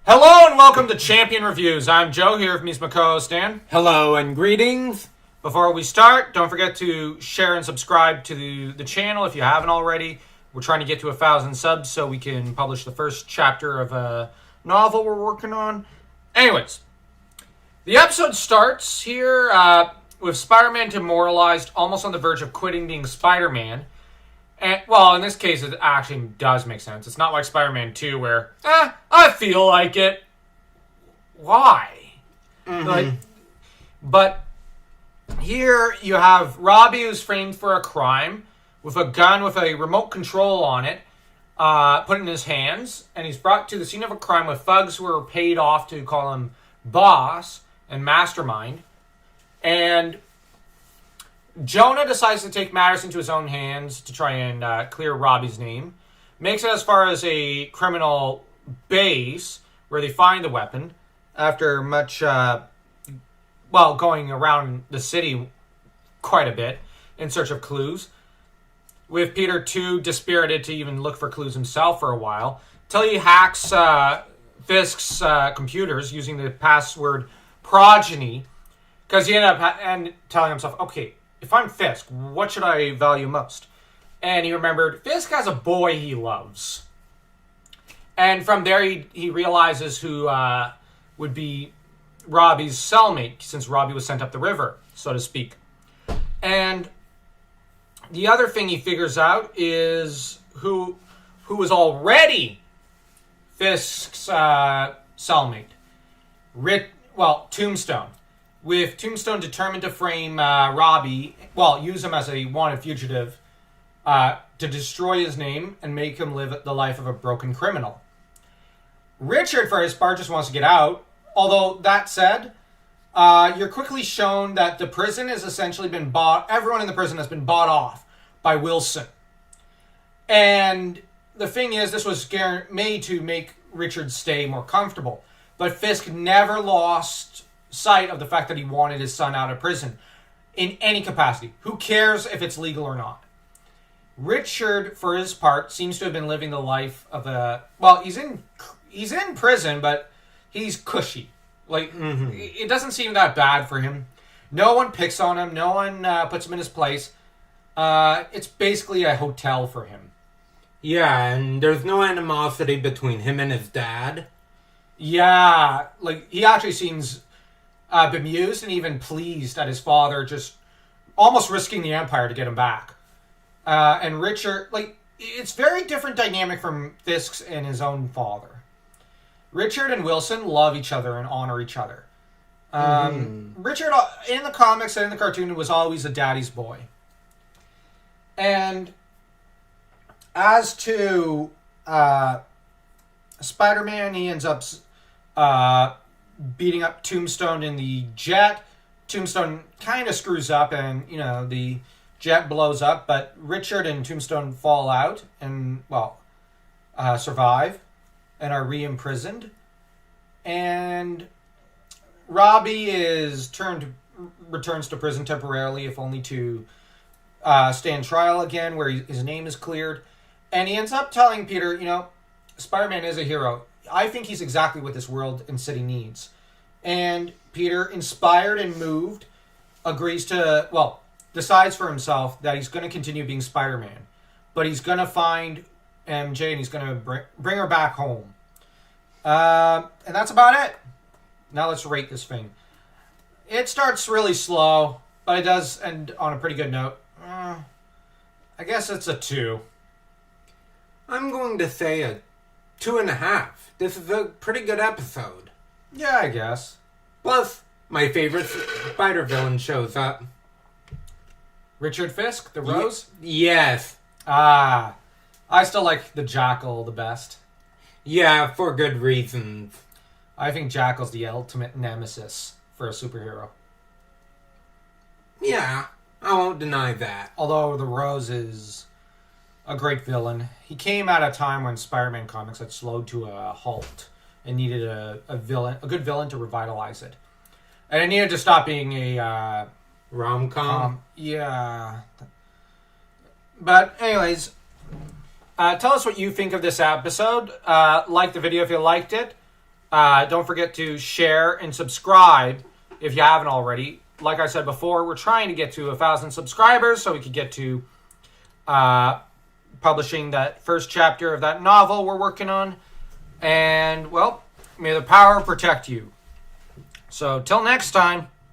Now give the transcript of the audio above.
Hello and welcome to Champion Reviews. I'm Joe here with me, my co-host Dan. Hello and greetings. Before we start, don't forget to share and subscribe to the channel if you haven't already. We're trying to get to 1,000 subs so we can publish the first chapter of a novel we're working on. Anyways, the episode starts here with Spider-Man demoralized, almost on the verge of quitting being Spider-Man. And, well, in this case, it actually does make sense. It's not like Spider-Man 2 where, I feel like it. Why? Mm-hmm. But here you have Robbie, who's framed for a crime, with a gun with a remote control on it, put in his hands, and he's brought to the scene of a crime with thugs who are paid off to call him boss and mastermind. And Jonah decides to take matters into his own hands to try and clear Robbie's name. Makes it as far as a criminal base where they find the weapon after much, going around the city quite a bit in search of clues. With Peter too dispirited to even look for clues himself for a while, till he hacks Fisk's computers using the password progeny, because he ended up telling himself, okay, if I'm Fisk, what should I value most? And he remembered Fisk has a boy he loves. And from there, he realizes who would be Robbie's cellmate, since Robbie was sent up the river, so to speak. And the other thing he figures out is who was already Fisk's cellmate. Tombstone. With Tombstone determined to frame Robbie, use him as a wanted fugitive to destroy his name and make him live the life of a broken criminal. Richard, for his part, just wants to get out. Although, that said, you're quickly shown that the prison has essentially been bought. Everyone in the prison has been bought off by Wilson. And the thing is, this was made to make Richard's stay more comfortable. But Fisk never lost sight of the fact that he wanted his son out of prison in any capacity. Who cares if it's legal or not? Richard, for his part, seems to have been living the life of he's in prison, but he's cushy. It doesn't seem that bad for him. No one picks on him. No one puts him in his place. It's basically a hotel for him. Yeah, and there's no animosity between him and his dad. Yeah, he actually seems bemused and even pleased at his father just almost risking the Empire to get him back. And Richard, it's very different dynamic from Fisk's and his own father. Richard and Wilson love each other and honor each other. Richard, in the comics and in the cartoon, was always a daddy's boy. And as to Spider-Man, he ends up beating up Tombstone in the jet. Tombstone kind of screws up and, the jet blows up, but Richard and Tombstone fall out and, survive and are re-imprisoned. And Robbie returns to prison temporarily, if only to stand trial again, where his name is cleared. And he ends up telling Peter, Spider-Man is a hero. I think he's exactly what this world and city needs. And Peter, inspired and moved, decides for himself that he's going to continue being Spider-Man. But he's going to find MJ and he's going to bring her back home. And that's about it. Now let's rate this thing. It starts really slow, but it does end on a pretty good note. I guess it's a 2. I'm going to say a 2.5. This is a pretty good episode. Yeah, I guess. Plus, my favorite spider villain shows up. Richard Fisk, the Rose? Yes. I still like the Jackal the best. Yeah, for good reasons. I think Jackal's the ultimate nemesis for a superhero. Yeah, I won't deny that. Although the Rose is a great villain. He came at a time when Spider-Man comics had slowed to a halt and needed a good villain to revitalize it. And it needed to stop being a rom-com. Yeah. But anyways, tell us what you think of this episode. Like the video if you liked it. Don't forget to share and subscribe if you haven't already. Like I said before, we're trying to get to 1,000 subscribers so we could get to publishing that first chapter of that novel we're working on. And, well, may the power protect you. So, till next time.